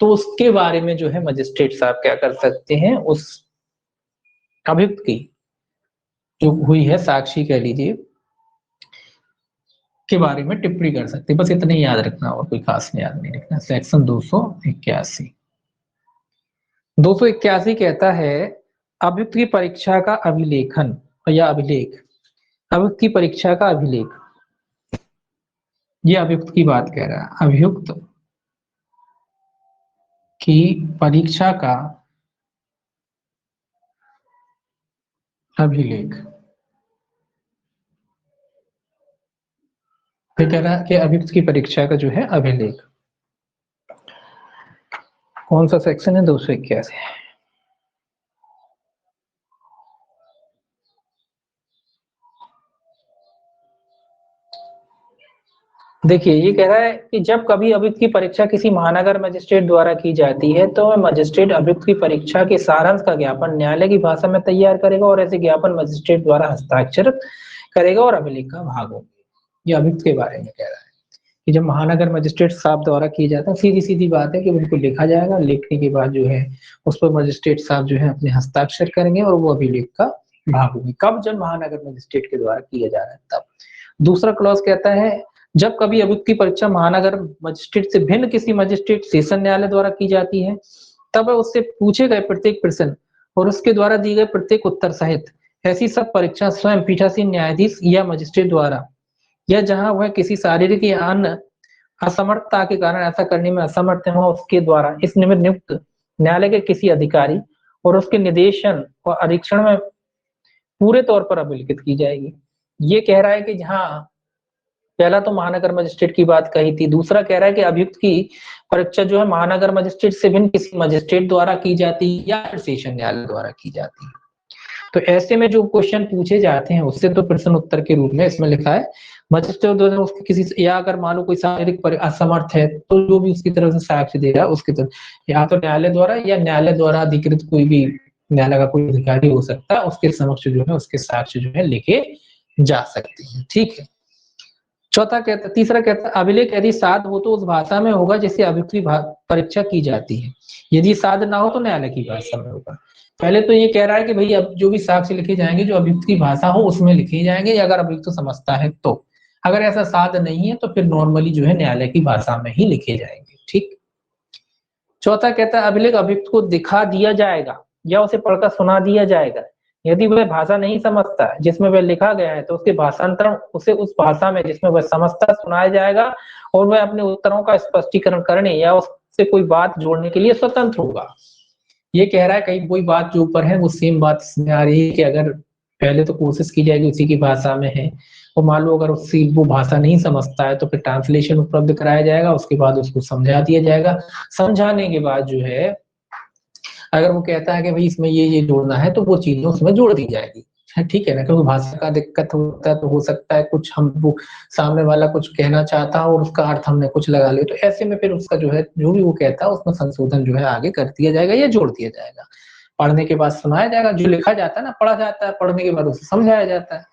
तो उसके बारे में जो है मजिस्ट्रेट साहब क्या कर सकते हैं, उस अभियुक्त की जो हुई है साक्षी कह लीजिए के बारे में टिप्पणी कर सकते हैं। बस इतना ही याद रखना और कोई खास याद नहीं रखना। सेक्शन 281 281 कहता है अभियुक्त की परीक्षा का अभिलेखन या अभिलेख। अभियुक्त की परीक्षा का अभिलेख, ये अभियुक्त की बात कह रहा है। अभियुक्त की परीक्षा का अभिलेख, फिर कह रहा है कि अभियुक्त की परीक्षा का जो है अभिलेख। कौन सा सेक्शन है, 281। देखिए ये कह रहा है कि जब कभी अभियुक्त की परीक्षा किसी महानगर मजिस्ट्रेट द्वारा की जाती है तो मजिस्ट्रेट अभियुक्त की परीक्षा के सारांश का ज्ञापन न्यायालय की भाषा में तैयार करेगा और ऐसे ज्ञापन मजिस्ट्रेट द्वारा हस्ताक्षर करेगा और अभिलेख का भाग होगा। ये अभियुक्त के बारे में कह रहा है कि जब महानगर मजिस्ट्रेट साहब द्वारा किया जाता है, सीधी सीधी बात है कि उनको लिखा जाएगा, लिखने के बाद जो है उस पर मजिस्ट्रेट साहब जो है अपने हस्ताक्षर करेंगे और वो अभिलेख का भाग होगी। कब, जब महानगर मजिस्ट्रेट के द्वारा किया जा रहा है तब। दूसरा क्लॉज कहता है जब कभी अभियुक्त की परीक्षा महानगर मजिस्ट्रेट से भिन्न किसी मजिस्ट्रेट सेशन न्यायालय द्वारा की जाती है, तब उससे पूछे गए प्रत्येक प्रश्न और उसके द्वारा दिए गए प्रत्येक उत्तर सहित ऐसी सब परीक्षा स्वयं पीठासीन न्यायाधीश या मजिस्ट्रेट द्वारा, या जहां वह किसी शारीरिक या अन्य असमर्थता के कारण ऐसा करने में असमर्थ हो उसके द्वारा इस निमित्त नियुक्त न्यायालय के किसी अधिकारी और उसके निर्देशन और अधीक्षण में पूरे तौर पर अभिलिखित की जाएगी। ये कह रहा है कि जहां पहला तो महानगर मजिस्ट्रेट की बात कही थी, दूसरा कह रहा है कि अभियुक्त की परीक्षा जो है महानगर मजिस्ट्रेट से भिन्न किसी मजिस्ट्रेट द्वारा की जाती है या फिर सेशन न्यायालय द्वारा की जाती है। तो ऐसे में जो क्वेश्चन पूछे जाते हैं उससे तो प्रश्न उत्तर के रूप में इसमें लिखा है मजिस्ट्रेट द्वारा उसके किसी, या अगर मान लो कोई शारीरिक असमर्थ है तो जो भी उसकी तरफ से साक्ष्य दे रहा है उसकी तरफ या तो न्यायालय द्वारा या न्यायालय द्वारा अधिकृत कोई भी न्यायालय का कोई अधिकारी हो सकता है, उसके समक्ष जो है उसके साक्ष्य जो है लिखे जा सकते हैं। ठीक है। तीसरा कहता है अभिलेख यदि साध हो तो उस भाषा में होगा जिससे अभियुक्त की परीक्षा की जाती है। यदि साध ना हो तो न्यायालय की भाषा में होगा। पहले तो ये कह रहा है कि भाई अब जो भी साक्ष्य लिखे जाएंगे जो अभियुक्त की भाषा हो उसमें लिखे जाएंगे, या अगर अभियुक्त तो समझता है तो। अगर ऐसा साध नहीं है तो फिर नॉर्मली जो है न्यायालय की भाषा में ही लिखे जाएंगे। ठीक। चौथा कहता है अभिलेख अभियुक्त को दिखा दिया जाएगा या उसे पढ़कर सुना दिया जाएगा। यदि वह भाषा नहीं समझता जिसमें वह लिखा गया है तो उसके भाषांतरण उसे उस भाषा में जिसमें वह समझता सुनाया जाएगा, और वह अपने उत्तरों का स्पष्टीकरण करने या उससे कोई बात जोड़ने के लिए स्वतंत्र होगा। ये कह रहा है कहीं कोई बात जो ऊपर है वो सेम बात इसमें आ रही है कि अगर पहले तो कोशिश की जाएगी उसी की भाषा में है, और मान लो अगर उसकी वो भाषा नहीं समझता है तो फिर ट्रांसलेशन उपलब्ध कराया जाएगा, उसके बाद उसको समझा दिया जाएगा। समझाने के बाद जो है अगर वो कहता है कि भाई इसमें ये जोड़ना है तो वो चीजें उसमें जोड़ दी जाएगी। ठीक है ना, क्योंकि भाषा का दिक्कत होता है तो हो सकता है कुछ हम वो सामने वाला कुछ कहना चाहता हो और उसका अर्थ हमने कुछ लगा लिया, तो ऐसे में फिर उसका जो है जो भी वो कहता है उसमें संशोधन जो है आगे कर दिया जाएगा या जोड़ दिया जाएगा। पढ़ने के बाद सुनाया जाएगा, जो लिखा जाता है ना पढ़ा जाता है, पढ़ने के बाद उसे समझाया जाता है।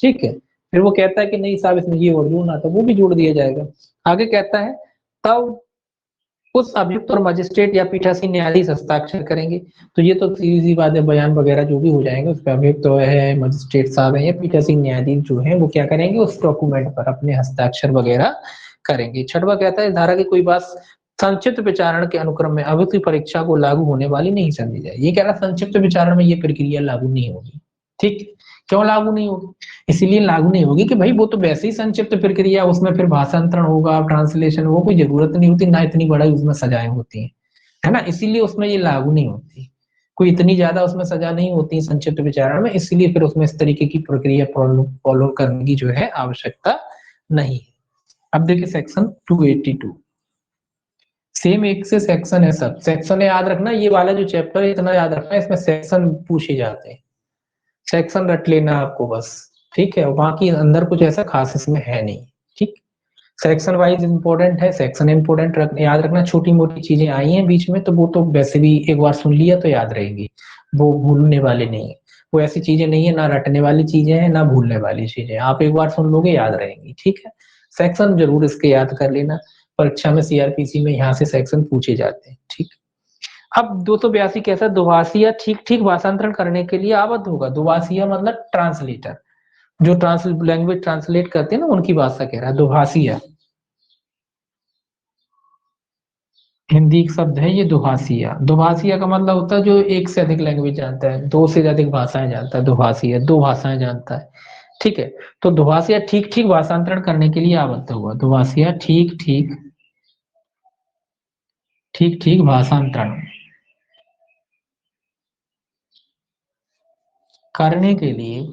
ठीक है। फिर वो कहता है कि नहीं साहब इसमें ये और जोड़ना, तो वो भी जोड़ दिया जाएगा। आगे कहता है तब उस अभियुक्त और मजिस्ट्रेट या पीठासीन न्यायाधीश हस्ताक्षर करेंगे। तो ये तो सीधी सी बात है, बयान वगैरह जो भी हो जाएंगे उस पर अभियुक्त तो है, मजिस्ट्रेट साहब है या पीठासीन न्यायाधीश जो है वो क्या करेंगे उस डॉक्यूमेंट पर अपने हस्ताक्षर वगैरह करेंगे। छठवां कहता है धारा की कोई बात संक्षिप्त विचारण के अनुक्रम में अभियुक्त की परीक्षा को लागू होने वाली नहीं समझी जाए। ये कह रहा संक्षिप्त विचारण में ये प्रक्रिया लागू नहीं होगी। ठीक। क्यों लागू नहीं होगी? इसीलिए लागू नहीं होगी कि भाई वो तो वैसे ही संक्षिप्त प्रक्रिया, उसमें फिर भाषांतरण होगा, ट्रांसलेशन, वो कोई जरूरत नहीं होती, ना इतनी बड़ा उसमें सजाएं होती हैं, है ना, इसीलिए उसमें ये लागू नहीं होती। कोई इतनी ज्यादा उसमें सजा नहीं होती संक्षिप्त विचारण में, इसलिए फिर उसमें इस तरीके की प्रक्रिया फॉलो करने की जो है आवश्यकता नहीं है। अब देखिए सेक्शन 282 सेम एक से सेक्शन है, सब सेक्शन याद रखना, ये वाला जो चैप्टर है इतना याद रखना, इसमें सेक्शन पूछे जाते हैं, सेक्शन रट लेना आपको बस। ठीक है, बाकी अंदर कुछ ऐसा खास इसमें है नहीं। ठीक। सेक्शन वाइज इंपॉर्टेंट है, सेक्शन इंपॉर्टेंट याद रखना, छोटी मोटी चीजें आई हैं बीच में तो वो तो वैसे भी एक बार सुन लिया तो याद रहेगी, वो भूलने वाली नहीं है। वो ऐसी चीजें नहीं है, ना रटने वाली चीजें हैं ना भूलने वाली चीजें, आप एक बार सुन लोगे याद रहेंगी। ठीक है। सेक्शन जरूर इसके याद कर लेना, परीक्षा में सीआरपीसी में यहाँ से सेक्शन पूछे जाते हैं। ठीक। अब 282 कैसा दुभाषिया ठीक ठीक भाषांतरण करने के लिए आबद्ध होगा। दुभाषिया मतलब ट्रांसलेटर, जो लैंग्वेज ट्रांसलेट करते हैं ना उनकी भाषा कह रहा है दुभाषिया। हिंदी एक शब्द है ये दुभाषिया। दुभाषिया का मतलब होता है जो एक से अधिक लैंग्वेज जानता है, दो से अधिक भाषाएं जानता है, दुभाषिया दो भाषाएं जानता है। ठीक है। तो दुभाषिया ठीक ठीक भाषांतरण करने के लिए आबद्ध हुआ। दुभाषिया ठीक ठीक ठीक ठीक भाषांतरण करने के लिए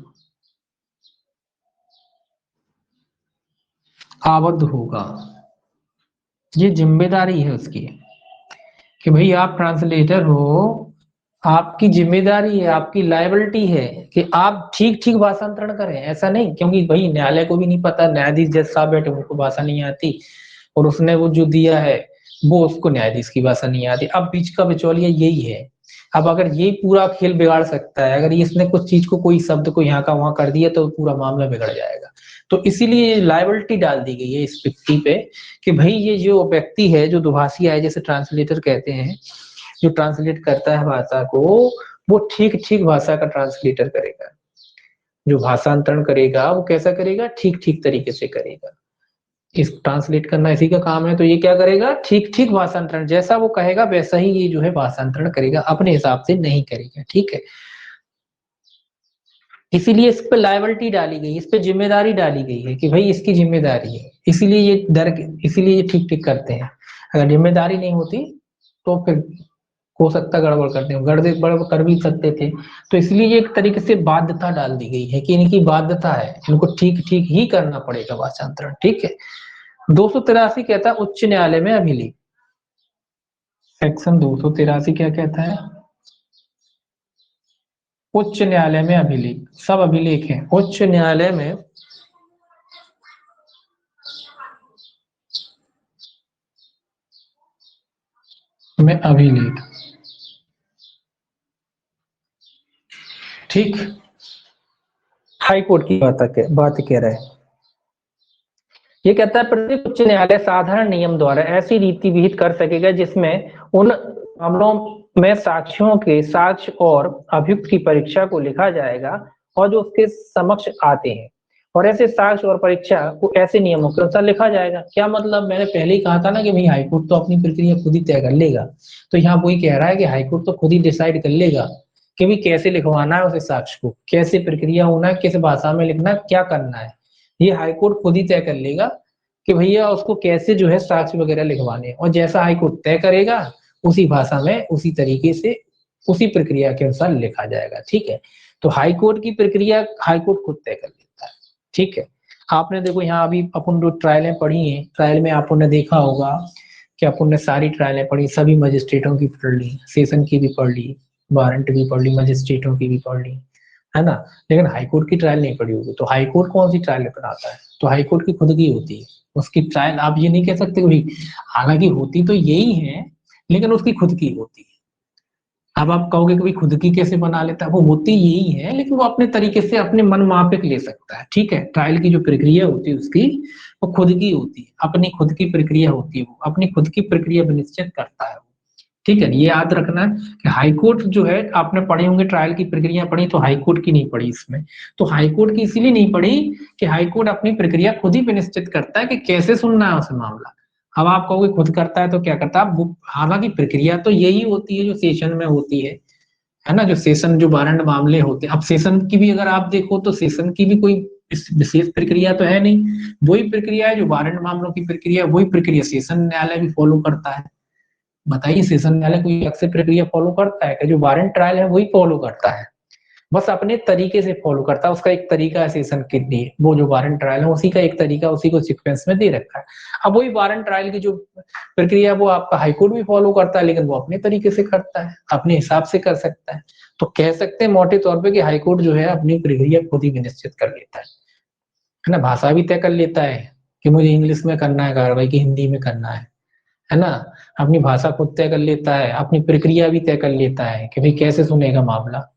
आबद्ध होगा। ये जिम्मेदारी है उसकी कि भाई आप ट्रांसलेटर हो, आपकी जिम्मेदारी है, आपकी लायबिलिटी है कि आप ठीक ठीक भाषांतरण करें। ऐसा नहीं क्योंकि भाई न्यायालय को भी नहीं पता, न्यायाधीश जज साहब बैठे उनको भाषा नहीं आती और उसने वो जो दिया है वो उसको न्यायाधीश की भाषा नहीं आती। अब बीच का बिचौलिया यही है। अब अगर ये पूरा खेल बिगाड़ सकता है, अगर इसने कुछ चीज को कोई शब्द को यहाँ का वहां कर दिया तो पूरा मामला बिगड़ जाएगा। तो इसीलिए लायबिलिटी डाल दी गई है इस व्यक्ति पे कि भाई ये जो व्यक्ति है जो दुभाषी है, जैसे ट्रांसलेटर कहते हैं, जो ट्रांसलेट करता है भाषा को, वो ठीक ठीक भाषा का ट्रांसलेटर करेगा। जो भाषांतरण करेगा वो कैसा करेगा, ठीक ठीक तरीके से करेगा। इस ट्रांसलेट करना इसी का काम है, तो ये क्या करेगा, ठीक ठीक भाषांतरण, जैसा वो कहेगा वैसा ही ये जो है भाषांतरण करेगा, अपने हिसाब से नहीं करेगा। ठीक है। इसीलिए इस पे लायबिलिटी डाली गई, इस पे जिम्मेदारी डाली गई है कि भाई इसकी जिम्मेदारी है, इसीलिए ये इसीलिए ये ठीक ठीक करते हैं। अगर जिम्मेदारी नहीं होती तो फिर हो सकता गड़बड़ करते हो, गड़बड़ कर भी सकते थे। तो इसलिए ये एक तरीके से बाध्यता डाल दी गई है कि इनकी बाध्यता है, इनको ठीक ठीक ही करना पड़ेगा भाषांतरण। ठीक है। 283 कहता है उच्च न्यायालय में अभिलेख। सेक्शन 283 क्या कहता है, उच्च न्यायालय में अभिलेख, सब अभिलेख हैं उच्च न्यायालय में अभिलेख। ठीक, हाई कोर्ट की बात कह रहा है। ये कहता है प्रत्येक उच्च न्यायालय साधारण नियम द्वारा ऐसी रीति विहित कर सकेगा जिसमें उन मामलों में साक्ष्यों के साक्ष्य और अभियुक्त की परीक्षा को लिखा जाएगा और जो उसके समक्ष आते हैं, और ऐसे साक्ष्य और परीक्षा को ऐसे नियमों के अनुसार लिखा जाएगा। क्या मतलब, मैंने पहले ही कहा था ना कि भाई हाईकोर्ट तो अपनी प्रक्रिया खुद ही तय कर लेगा, तो यहाँ वही कह रहा है कि हाईकोर्ट तो खुद ही डिसाइड कर लेगा कि भाई कैसे लिखवाना है उसे साक्ष्य को, कैसे प्रक्रिया होना है, किस भाषा में लिखना, क्या करना है, ये हाईकोर्ट खुद ही तय कर लेगा कि भैया उसको कैसे जो है साक्ष्य वगैरह लिखवाने हैं, और जैसा हाईकोर्ट तय करेगा उसी भाषा में उसी तरीके से उसी प्रक्रिया के अनुसार लिखा जाएगा। ठीक है, तो हाईकोर्ट की प्रक्रिया हाईकोर्ट खुद तय कर लेता है। ठीक है, आपने देखो यहाँ अभी अपन जो ट्रायलें पढ़ी हैं, ट्रायल में आपने ने देखा होगा कि अपन ने सारी ट्रायलें पढ़ी, सभी मजिस्ट्रेटों की पढ़ ली, सेशन की भी पढ़ ली, वारंट भी पढ़ ली, मजिस्ट्रेटों की भी पढ़ ली, है ना, लेकिन हाईकोर्ट की ट्रायल नहीं पढ़ी होगी। तो हाईकोर्ट कौन सी ट्रायल बनाता है, तो हाईकोर्ट की खुद की होती है, उसकी ट्रायल आप ये नहीं कह सकते भाई, हालांकि होती तो यही है लेकिन उसकी खुद की होती है। अब आप कहोगे कि भाई खुद की कैसे बना लेता है, वो होती यही है लेकिन वो अपने तरीके से अपने मन माफिक ले सकता है। ठीक है, ट्रायल की जो प्रक्रिया होती है उसकी वो खुद की होती है, अपनी खुद की प्रक्रिया होती है, वो अपनी खुद की प्रक्रिया निश्चित करता है। ठीक है, ये याद रखना है कि हाईकोर्ट जो है, आपने पढ़े होंगे ट्रायल की प्रक्रिया पढ़ी, तो हाईकोर्ट की नहीं पढ़ी इसमें। तो हाईकोर्ट की इसीलिए नहीं पढ़ी कि हाईकोर्ट अपनी प्रक्रिया खुद ही निश्चित करता है कि कैसे सुनना है उसे मामला। अब आप कहोगे खुद करता है तो क्या करता है, हालांकि प्रक्रिया तो यही होती है जो सेशन में होती है ना, जो सेशन जो वारंट मामले होते हैं। अब सेशन की भी अगर आप देखो तो सेशन की भी कोई विशेष प्रक्रिया तो है नहीं, वही प्रक्रिया है जो वारंट मामलों की प्रक्रिया, वही प्रक्रिया सेशन न्यायालय भी फॉलो करता है। बताइए, सेशन न्यायालय कोई अलग से प्रक्रिया फॉलो करता है कि जो वारंट ट्रायल है वही फॉलो करता है, बस अपने तरीके से फॉलो करता है, उसका एक तरीका है सेशन के लिए, वो जो वारंट ट्रायल है उसी का एक तरीका उसी को सीक्वेंस में दे रखा है। अब वही वारंट ट्रायल की जो प्रक्रिया वो आपका हाईकोर्ट भी फॉलो करता है, लेकिन वो अपने तरीके से करता है, अपने हिसाब से कर सकता है। तो कह सकते हैं मोटे तौर पे कि हाईकोर्ट जो है अपनी प्रक्रिया खुद ही निश्चित कर लेता है ना, भाषा भी तय कर लेता है कि मुझे इंग्लिश में करना है कार्रवाई की हिंदी में करना है ना, अपनी भाषा खुद तय कर लेता है, अपनी प्रक्रिया भी तय कर लेता है कि भाई कैसे सुनेगा मामला।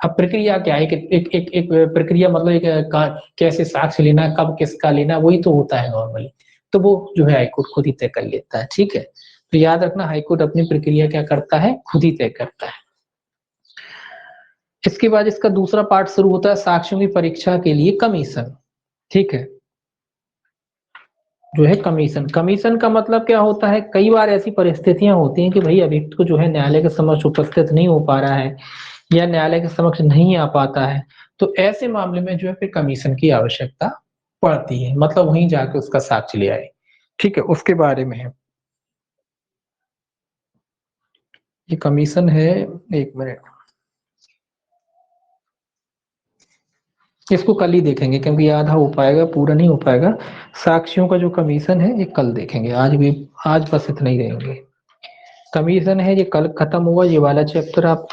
अब प्रक्रिया क्या है, एक प्रक्रिया मतलब कैसे साक्ष्य लेना, कब किसका लेना, वही तो होता है नॉर्मली, तो वो जो है हाईकोर्ट खुद ही तय कर लेता है। ठीक है, तो याद रखना हाईकोर्ट अपनी प्रक्रिया क्या करता है, खुद ही तय करता है। इसके बाद इसका दूसरा पार्ट शुरू होता है साक्ष्यों की परीक्षा के लिए कमीशन। ठीक है, जो है कमीशन, कमीशन का मतलब क्या होता है, कई बार ऐसी परिस्थितियां होती हैं कि भाई अभियुक्त को जो है न्यायालय के समक्ष उपस्थित नहीं हो पा रहा है या न्यायालय के समक्ष नहीं आ पाता है, तो ऐसे मामले में जो है फिर कमीशन की आवश्यकता पड़ती है, मतलब वहीं जाके उसका साक्ष्य ले आए। ठीक है, उसके बारे में है, ये कमीशन है, एक मिनट, इसको कल ही देखेंगे क्योंकि आधा हो पाएगा पूरा नहीं हो पाएगा। साक्ष्यों का जो कमीशन है ये कल देखेंगे, आज भी आज बस इतना ही रहेंगे। कमीशन है ये कल खत्म हुआ ये वाला चैप्टर आप,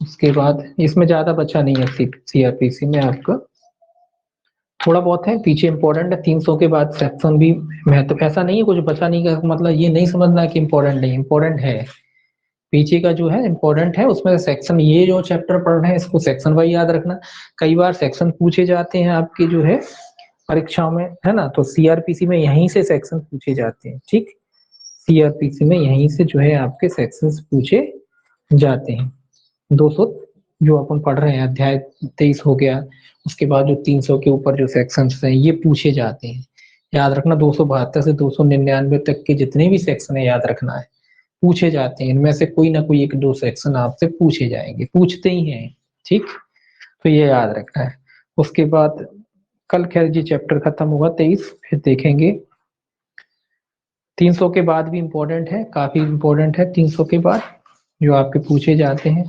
उसके बाद इसमें ज्यादा बचा नहीं है, सीआरपीसी में आपका थोड़ा बहुत है, पीछे इंपॉर्टेंट है, 300 के बाद सेक्शन भी महत्व, ऐसा नहीं है कुछ बचा नहीं का मतलब ये नहीं समझना कि इंपॉर्टेंट नहीं, इंपॉर्टेंट है, पीछे का जो है इंपॉर्टेंट है, उसमें सेक्शन, ये जो चैप्टर पढ़ रहे हैं इसको सेक्शन वाइज याद रखना। कई बार सेक्शन पूछे जाते हैं आपके जो है परीक्षाओं में, है ना, तो सीआरपीसी में यहीं से सेक्शन पूछे जाते हैं। ठीक, सीआरपीसी में यहीं से जो है आपके सेक्शंस पूछे जाते हैं। 200 जो अपन पढ़ रहे हैं अध्याय 23 हो गया, उसके बाद जो 300 के ऊपर जो सेक्शंस हैं ये पूछे जाते हैं। याद रखना 272 से 299 तक के जितने भी सेक्शन है याद रखना है, पूछे जाते हैं, इनमें से कोई ना कोई एक दो सेक्शन आपसे पूछे जाएंगे, पूछते ही हैं। ठीक, तो ये याद रखना है। उसके बाद कल खैर जी चैप्टर खत्म हुआ 23, फिर देखेंगे 300 के बाद भी इम्पोर्टेंट है, काफी इम्पोर्टेंट है 300 के बाद जो आपके पूछे जाते हैं।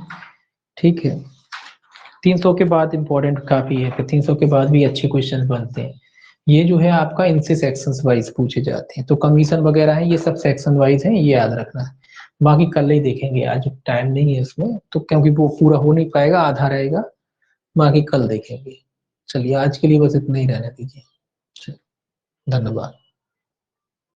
ठीक है, 300 के बाद इम्पोर्टेंट काफी है, फिर 300 के बाद भी अच्छे क्वेश्चन बनते हैं। ये जो है आपका इनसे सेक्शंस वाइज पूछे जाते हैं, तो कमीशन वगैरह है ये सब सेक्शन वाइज है, ये याद रखना है। बाकी कल ही देखेंगे, आज टाइम नहीं है इसमें तो, क्योंकि वो पूरा हो नहीं पाएगा, आधा रहेगा, बाकी कल देखेंगे। चलिए आज के लिए बस इतना ही रहने दीजिए, धन्यवाद।